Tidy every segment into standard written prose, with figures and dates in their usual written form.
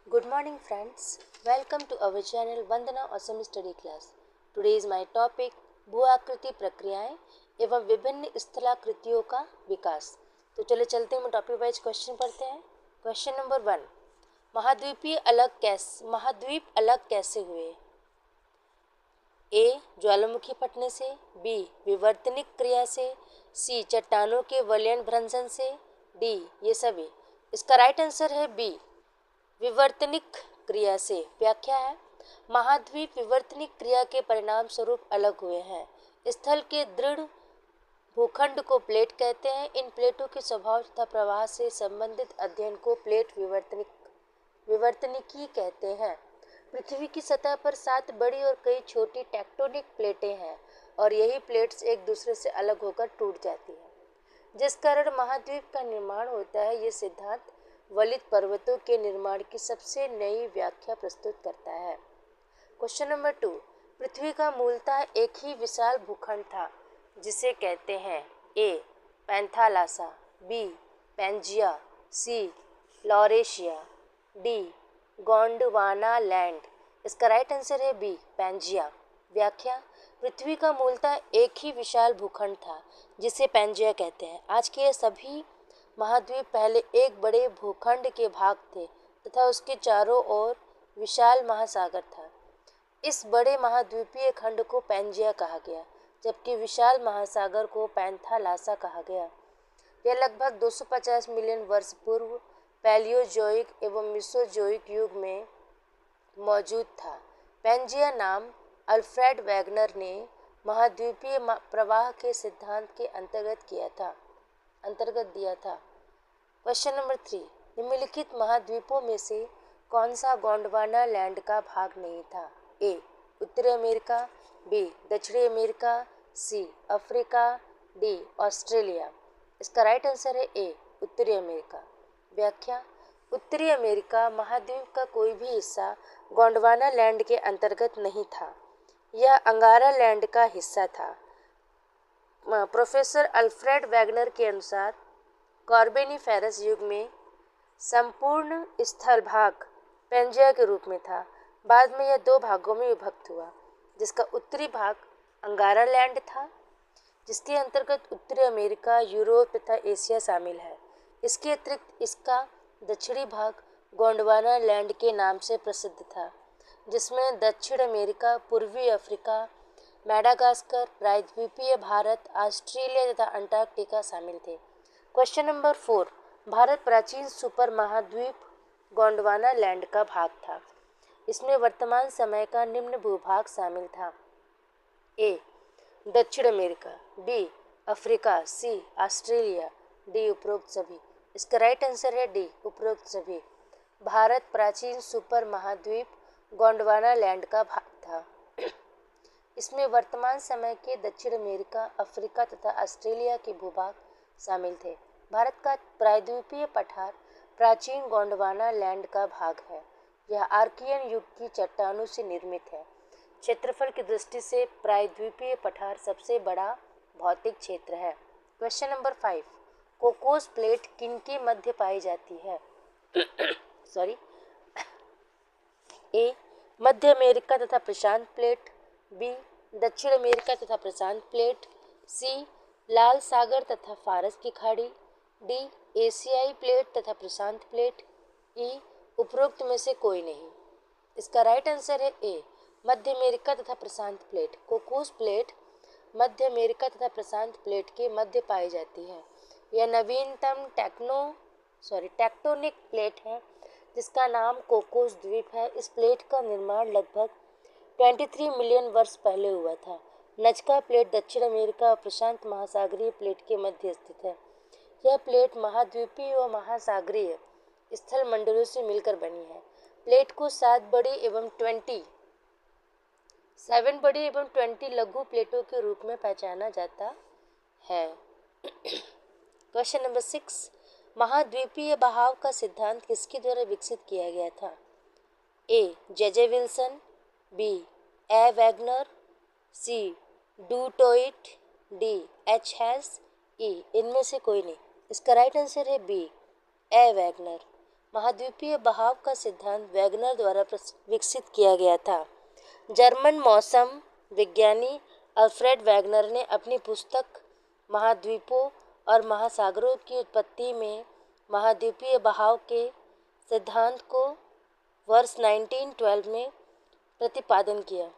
Good morning, friends. Welcome to our channel Vandana Awesome Study Class. Today is my topic भू आकृति प्रक्रियाएं एवं विभिन्न स्थलाकृतियों का विकास। तो चलो चलते हैं, टॉपिक वाइज क्वेश्चन पढ़ते हैं। क्वेश्चन नंबर 1, महाद्वीप अलग कैसे हुए? ए, ज्वालामुखी फटने से, बी, विवर्तनिक क्रिया से, सी, चट्टानों के वलयन भ्रंशन से, डी, ये सभी। इसका राइट आंसर है बी, विवर्तनिक क्रिया से। व्याख्या है, महाद्वीप विवर्तनिक क्रिया के परिणाम स्वरूप अलग हुए हैं। स्थल के दृढ़ भूखंड को प्लेट कहते हैं। इन प्लेटों के स्वभाव तथा प्रवाह से संबंधित अध्ययन को प्लेट विवर्तनिकी कहते हैं। पृथ्वी की सतह पर 7 बड़ी और कई छोटी टेक्टोनिक प्लेटें हैं और यही प्लेट्स एक दूसरे से अलग होकर टूट जाती हैं, जिस कारण महाद्वीप का निर्माण होता है। ये सिद्धांत वलित पर्वतों के निर्माण की सबसे नई व्याख्या प्रस्तुत करता है। क्वेश्चन नंबर 2, पृथ्वी का मूलतः एक ही विशाल भूखंड था जिसे कहते हैं ए, पैंथालासा, बी, पैंजिया, सी, लॉरेशिया, डी, गोंडवाना लैंड। इसका राइट आंसर है बी, पैंजिया। व्याख्या, पृथ्वी का मूलतः एक ही विशाल भूखंड था जिसे पैंजिया कहते हैं। आज के सभी महाद्वीप पहले एक बड़े भूखंड के भाग थे तथा उसके चारों ओर विशाल महासागर था। इस बड़े महाद्वीपीय खंड को पैंजिया कहा गया, जबकि विशाल महासागर को पैंथालासा कहा गया। यह लगभग 250 मिलियन वर्ष पूर्व पैलियोजोइक एवं मीसोजोइक युग में मौजूद था। पैंजिया नाम अल्फ्रेड वैगनर ने महाद्वीपीय प्रवाह के सिद्धांत के अंतर्गत दिया था। क्वेश्चन नंबर 3, निम्नलिखित महाद्वीपों में से कौन सा गोंडवाना लैंड का भाग नहीं था? ए, उत्तरी अमेरिका, बी, दक्षिणी अमेरिका, सी, अफ्रीका, डी, ऑस्ट्रेलिया। इसका राइट आंसर है ए, उत्तरी अमेरिका। व्याख्या, उत्तरी अमेरिका महाद्वीप का कोई भी हिस्सा गोंडवाना लैंड के अंतर्गत नहीं था। यह अंगारा लैंड का हिस्सा था। प्रोफेसर अल्फ्रेड वैगनर के अनुसार कार्बोनिफेरस युग में संपूर्ण स्थल भाग पैंजिया के रूप में था। बाद में यह 2 भागों में विभक्त हुआ, जिसका उत्तरी भाग अंगारा लैंड था, जिसके अंतर्गत उत्तरी अमेरिका, यूरोप तथा एशिया शामिल है। इसके अतिरिक्त इसका दक्षिणी भाग गोंडवाना लैंड के नाम से प्रसिद्ध था, जिसमें दक्षिण अमेरिका, पूर्वी अफ्रीका, मैडागास्कर, प्रायद्वीपीय भारत, ऑस्ट्रेलिया तथा अंटार्कटिका शामिल थे। क्वेश्चन नंबर 4, भारत प्राचीन सुपर महाद्वीप गोंडवाना लैंड का भाग था। इसमें वर्तमान समय का निम्न भूभाग शामिल था: ए, दक्षिण अमेरिका, बी, अफ्रीका, सी, ऑस्ट्रेलिया, डी, उपरोक्त सभी। इसका राइट आंसर है डी, उपरोक्त सभी। भारत प्राचीन सुपर महाद्वीप गोंडवाना लैंड का भाग था। इसमें वर्तमान समय के दक्षिण अमेरिका, अफ्रीका तथा ऑस्ट्रेलिया के भूभाग शामिल थे। भारत का प्रायद्वीपीय पठार प्राचीन गोंडवाना लैंड का भाग है। यह आर्कियन युग की चट्टानों से निर्मित है। क्षेत्रफल की दृष्टि से प्रायद्वीपीय पठार सबसे बड़ा भौतिक क्षेत्र है। क्वेश्चन नंबर 5, कोकोस प्लेट किनके मध्य पाई जाती है? ए, मध्य अमेरिका तथा प्रशांत प्लेट, बी, दक्षिण अमेरिका तथा प्रशांत प्लेट, सी, लाल सागर तथा फारस की खाड़ी, डी, एशियाई प्लेट तथा प्रशांत प्लेट, ई, उपरोक्त में से कोई नहीं। इसका राइट आंसर है ए, मध्य अमेरिका तथा प्रशांत प्लेट। कोकोस प्लेट मध्य अमेरिका तथा प्रशांत प्लेट के मध्य पाई जाती है। यह नवीनतम टेक्टोनिक प्लेट है, जिसका नाम कोकोस द्वीप है। इस प्लेट का निर्माण लगभग 23 मिलियन वर्ष पहले हुआ था। नजका प्लेट दक्षिण अमेरिका और प्रशांत महासागरीय प्लेट के मध्य स्थित है। यह प्लेट महाद्वीपीय व महासागरीय स्थल मंडलों से मिलकर बनी है। प्लेट को 7 बड़ी एवं 20 लघु प्लेटों के रूप में पहचाना जाता है। क्वेश्चन नंबर 6, महाद्वीपीय बहाव का सिद्धांत किसके द्वारा विकसित किया गया था? A, J Wilson, B, A Wagner, C, Du Toit, D, H Hess, E, इनमें से कोई नहीं। इसका राइट आंसर है बी, ए वैगनर। महाद्वीपीय बहाव का सिद्धांत वैगनर द्वारा विकसित किया गया था। जर्मन मौसम विज्ञानी अल्फ्रेड वैगनर ने अपनी पुस्तक महाद्वीपों और महासागरों की उत्पत्ति में महाद्वीपीय बहाव के सिद्धांत को वर्ष 1912 में प्रतिपादन किया।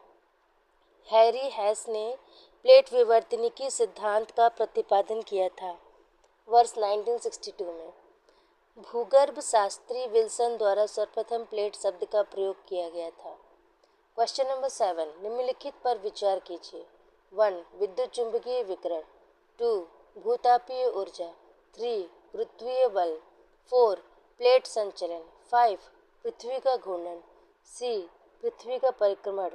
हैरी हेस ने प्लेट विवर्तनिकी सिद्धांत का प्रतिपादन किया था वर्ष 1962 में। भूगर्भ शास्त्री विल्सन द्वारा सर्वप्रथम प्लेट शब्द का प्रयोग किया गया था। क्वेश्चन नंबर 7, निम्नलिखित पर विचार कीजिए। 1. विद्युत चुंबकीय विकिरण। 2. भूतापीय ऊर्जा। 3. गुरुत्वीय बल। 4. प्लेट संचलन। 5. पृथ्वी का घूर्णन। सी. पृथ्वी का परिक्रमण।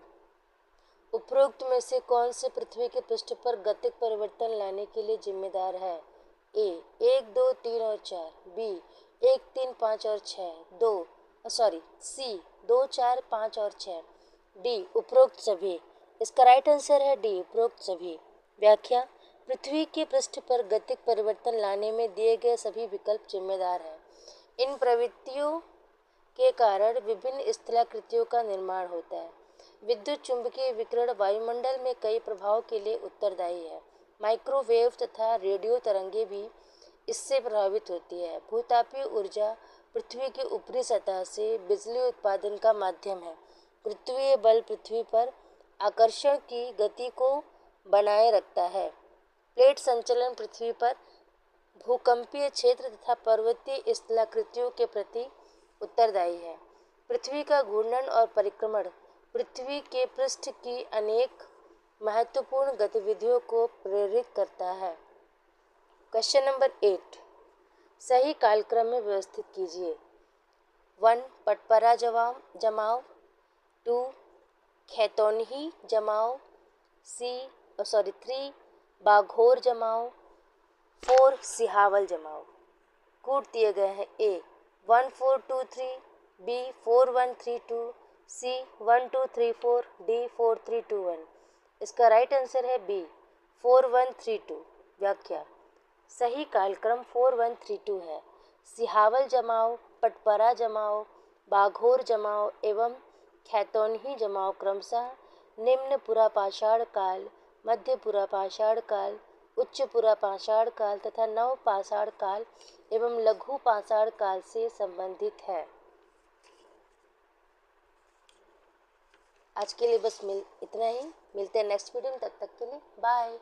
उपरोक्त में से कौन से पृथ्वी के पृष्ठ पर गतिक परिवर्तन लाने के लिए जिम्मेदार है? ए 1, 2, 3 और 4। बी 1, 3, 5 और 6। सी 2, 4, 5 और 6। डी उपरोक्त सभी। इसका राइट आंसर है डी उपरोक्त सभी। व्याख्या, पृथ्वी के पृष्ठ पर गतिक परिवर्तन लाने में दिए गए सभी विकल्प जिम्मेदार हैं। इन प्रवृत्तियों के कारण विभिन्न स्थलाकृतियों का निर्माण होता है। विद्युत चुंबकीय विकिरण वायुमंडल में कई प्रभावों के लिए उत्तरदायी है। माइक्रोवेव तथा रेडियो तरंगें भी इससे प्रभावित होती है। भूतापीय ऊर्जा पृथ्वी की ऊपरी सतह से बिजली उत्पादन का माध्यम है। गुरुत्वीय बल पृथ्वी पर आकर्षण की गति को बनाए रखता है। प्लेट संचलन पृथ्वी पर भूकंपीय क्षेत्र तथा पर्वतीय स्थलाकृतियों के प्रति उत्तरदायी है। पृथ्वी का घूर्णन और परिक्रमण पृथ्वी के पृष्ठ की अनेक महत्वपूर्ण गतिविधियों को प्रेरित करता है। क्वेश्चन नंबर 8, सही कालक्रम में व्यवस्थित कीजिए। 1. पटपरा जमाव। 2. खैतोनही जमाव। 3. बाघोर जमाव। 4. सिहावल जमाव। कूट दिए गए हैं। ए 1, 4, 2, 3। बी 4, 1, 3, 2। सी 1, 2, 3, 4। डी 4, 3, 2, 1। इसका राइट आंसर है बी 4, 1, 3, 2। व्याख्या, सही कालक्रम 4, 1, 3, 2 है। सिहावल जमाव, पटपरा जमाव, बाघोर जमाव एवं खैतोनही जमाव क्रमशः निम्न पुरापाषाण काल, मध्य पुरापाषाण काल, उच्च पुरापाषाण काल तथा नव पाषाण काल एवं लघु पाषाण काल से संबंधित है। आज के लिए बस इतना ही। मिलते हैं नेक्स्ट वीडियो में, तब तक के लिए बाय।